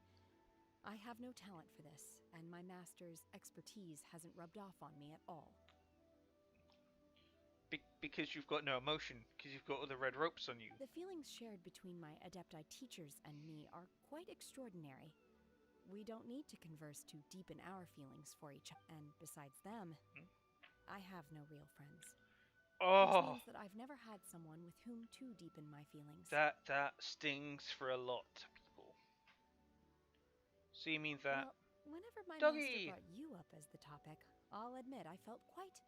I have no talent for this, and my master's expertise hasn't rubbed off on me at all. Because you've got no emotion, because you've got other red ropes on you. The feelings shared between my Adepti teachers and me are quite extraordinary. We don't need to converse to deepen our feelings for each other, and besides them, I have no real friends. Which Oh, means that I've never had someone with whom to deepen my feelings. that stings for a lot of people. So you mean that... Well, whenever my master Doggy! brought you up as the topic, I'll admit I felt quite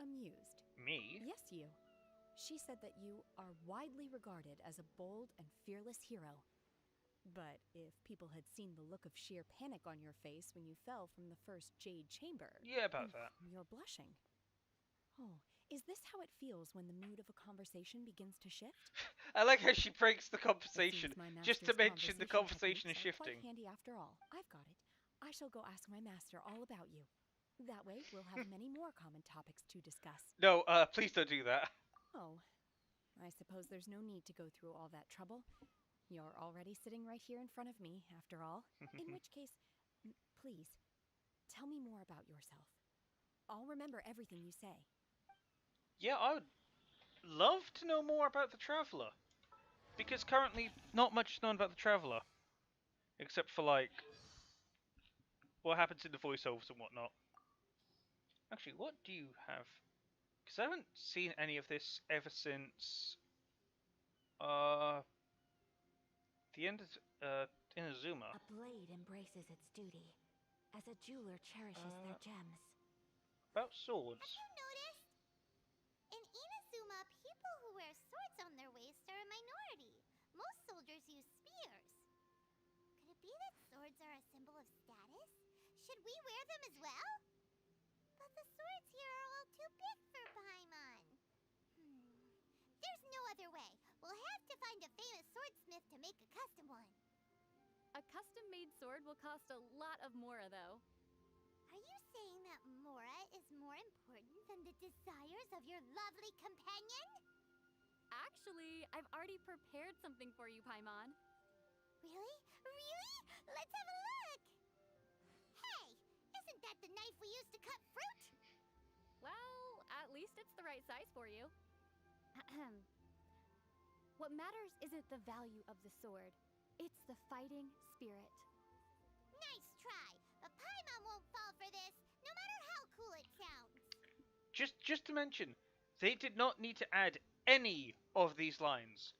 amused. Me? Yes, you. She said that you are widely regarded as a bold and fearless hero. But if people had seen the look of sheer panic on your face when you fell from the first Jade Chamber... Yeah, about that. You're blushing. Oh, is this how it feels when the mood of a conversation begins to shift? I like how she breaks the conversation, It seems my just to master's mention the conversation is techniques are shifting. quite handy after all. I've got it. I shall go ask my master all about you. That way, we'll have many more common topics to discuss. No, please don't do that. Oh, I suppose there's no need to go through all that trouble. You're already sitting right here in front of me, after all. In which case, please, tell me more about yourself. I'll remember everything you say. Yeah, I would love to know more about the Traveller. Because currently, not much is known about the Traveller. Except for, like, what happens in the voiceovers and whatnot. Actually, what do you have? Because I haven't seen any of this ever since the end of Inazuma. A blade embraces its duty, as a jeweler cherishes their gems. About swords. Have you noticed? In Inazuma, people who wear swords on their waist are a minority. Most soldiers use spears. Could it be that swords are a symbol of status? Should we wear them as well? But the swords here are all too big for Paimon. There's no other way. We'll have to find a famous swordsmith to make a custom one. A custom-made sword will cost a lot of Mora, though. Are you saying that Mora is more important than the desires of your lovely companion? Actually, I've already prepared something for you, Paimon. Really? Really? Let's have a look! Hey! Isn't that the knife we use to cut fruit? Well, at least it's the right size for you. What matters isn't the value of the sword. It's the fighting spirit. Nice try, but Paimon won't fall for this, no matter how cool it sounds. Just to mention, they did not need to add any of these lines.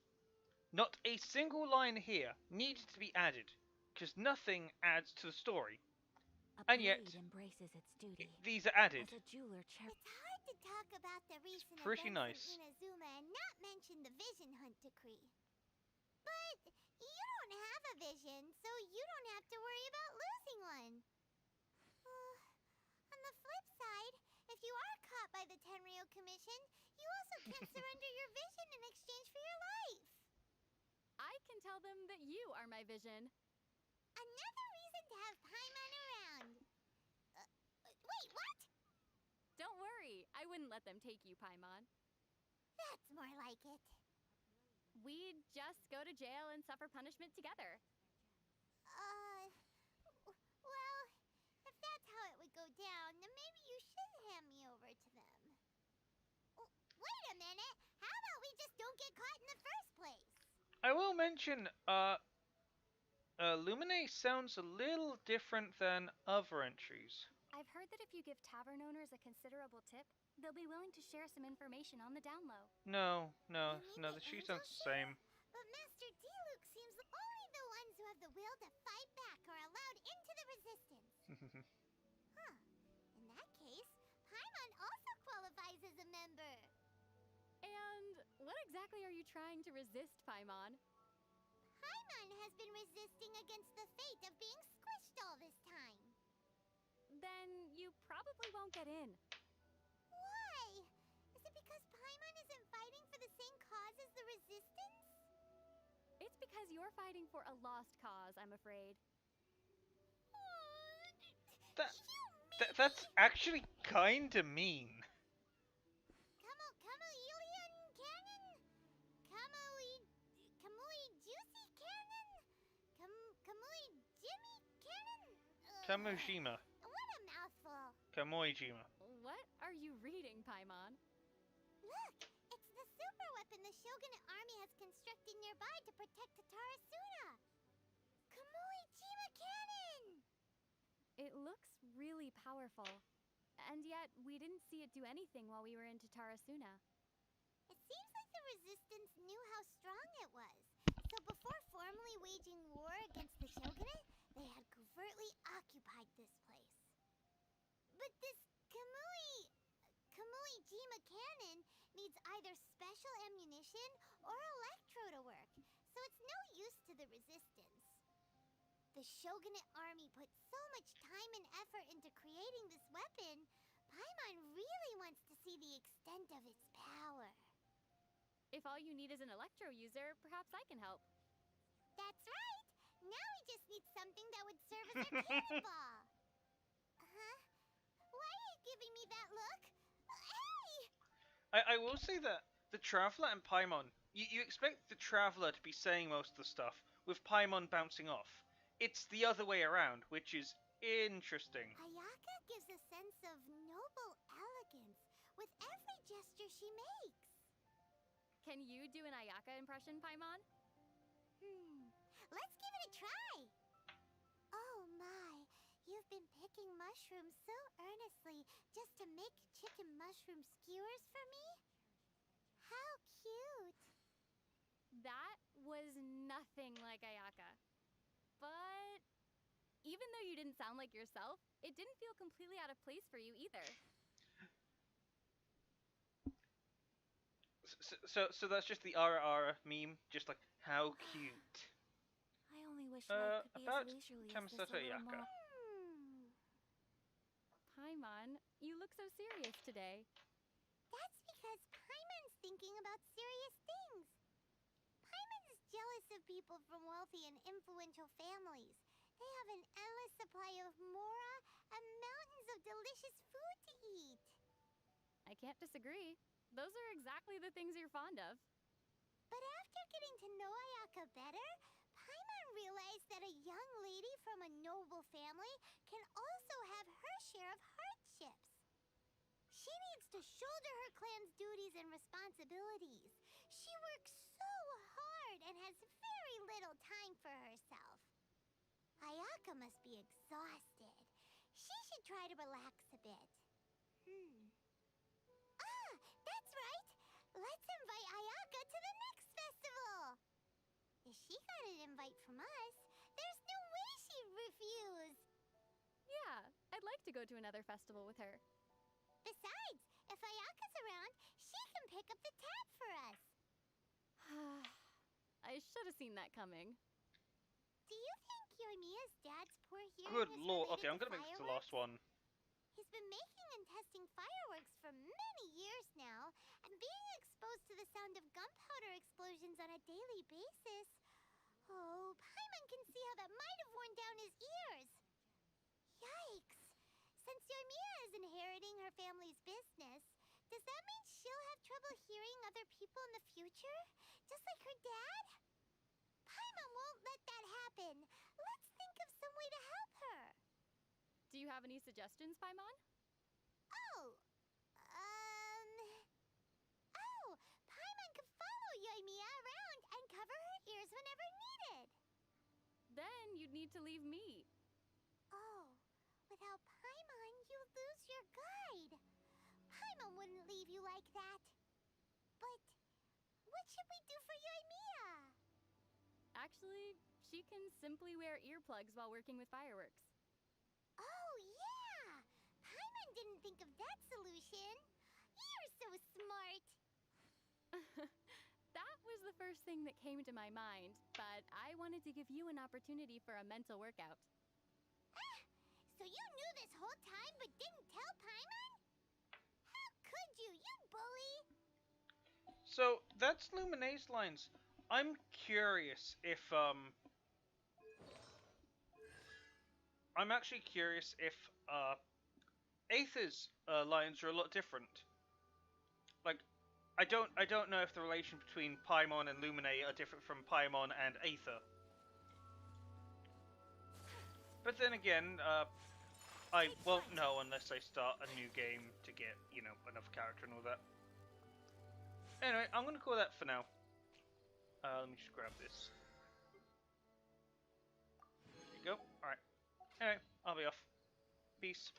Not a single line here needed to be added, because nothing adds to the story. A And yet, blade embraces its duty, these are added. as a jeweler It's hard to talk about the recent pretty events nice. in Inazuma and not mention the Vision Hunt decree. But you don't have a vision, so you don't have to worry about losing one. On the flip side, if you are caught by the Tenryo Commission, you also can't surrender your vision in exchange for your life. I can tell them that you are my vision. Another reason to have Paimon around. Wait, what? Don't worry, I wouldn't let them take you, Paimon. That's more like it. We'd just go to jail and suffer punishment together. Well, if that's how it would go down, then maybe you should hand me over to them. Wait a minute! How about we just don't get caught in the first place? I will mention, Lumine sounds a little different than other entries. I've heard that if you give tavern owners a considerable tip, they'll be willing to share some information on the down low. No, You mean the the she angel sounds the same. But Master Diluc seems only the ones who have the will to fight back are allowed into the resistance. In that case, Paimon also qualifies as a member. And what exactly are you trying to resist, Paimon? Paimon has been resisting against the fate of being squished all this time. Then you probably won't get in. Why? Is it because Paimon isn't fighting for the same cause as the resistance? It's because you're fighting for a lost cause, I'm afraid. That, You that's actually kinda mean. Kamui Cannon? Kamui Juicy Cannon? Kamui Jimmy Cannon? Kamujima. What a mouthful. Kamuijima. What are you reading, Paimon? Look, it's the super weapon the Shogunate army has constructed nearby to protect Tarasuna. Kamui Jima Cannon! It looks really powerful. And yet, we didn't see it do anything while we were into Tarasuna. It seems like the resistance knew how strong it was. So before formally waging war against the Shogunate, they had covertly occupied this place. But this Kamui Jima cannon needs either special ammunition or electro to work, so it's no use to the resistance. The Shogunate army put so much time and effort into creating this weapon, Paimon really wants to see the extent of its power. If all you need is an electro user, perhaps I can help. That's right! Now we just need something that would serve as our cannonball. Huh? Why are you giving me that look? Hey! I will say that the Traveler and Paimon, you expect the Traveler to be saying most of the stuff, with Paimon bouncing off. It's the other way around, which is interesting. Ayaka gives a sense of noble elegance with every gesture she makes. Can you do an Ayaka impression, Paimon? Let's give it a try. Oh my, you've been picking mushrooms so earnestly just to make chicken mushroom skewers for me? How cute. That was nothing like Ayaka. But even though you didn't sound like yourself, it didn't feel completely out of place for you either. So that's just the Ara Ara meme, just like, how cute. I only wish life could be About as leisurely as this Kamiseta a little Ayaka. more. Paimon, you look so serious today. That's because Paimon's thinking about serious things. Paimon's jealous of people from wealthy and influential families. They have an endless supply of mora and mountains of delicious food to eat. I can't disagree. Those are exactly the things you're fond of. But after getting to know Ayaka better, Paimon realized that a young lady from a noble family can also have her share of hardships. She needs to shoulder her clan's duties and responsibilities. She works so hard and has very little time for herself. Ayaka must be exhausted. She should try to relax a bit. Ah, that's right! Let's invite Ayaka to the next festival! If she got an invite from us, there's no way she'd refuse! Yeah, I'd like to go to another festival with her. Besides, if Ayaka's around, she can pick up the tab for us. I should have seen that coming. Do you think Yoimiya's dad's poor hearing Good is lord. related Okay, I'm to gonna make this the fireworks? last one. He's been making and testing fireworks for many years now, and being exposed to the sound of gunpowder explosions on a daily basis. Oh, Paimon can see how that might have worn down his ears. Yikes! Since Yoimiya is inheriting her family's business, does that mean she'll have trouble hearing other people in the future? Just like her dad? Paimon won't let that happen. Let's think of some way to help her. Do you have any suggestions, Paimon? Paimon could follow Yoimiya around and cover her ears whenever needed. Then you'd need to leave me. Oh, without Paimon, you lose your guide. Paimon wouldn't leave you like that. But what should we do for Yoimiya? Actually, she can simply wear earplugs while working with fireworks. Oh, yeah! Paimon didn't think of that solution. You're so smart. That was the first thing that came to my mind, but I wanted to give you an opportunity for a mental workout. Ah! So you knew this whole time but didn't tell Paimon? How could you, you bully? So that's Lumine's lines. I'm curious if I'm actually curious if Aether's lines are a lot different. Like, I don't know if the relation between Paimon and Luminae are different from Paimon and Aether. But then again, I won't know unless I start a new game to get, you know, another character and all that. Anyway, I'm gonna call that for now. Let me just grab this. There you go. Alright. Anyway, I'll be off. Peace.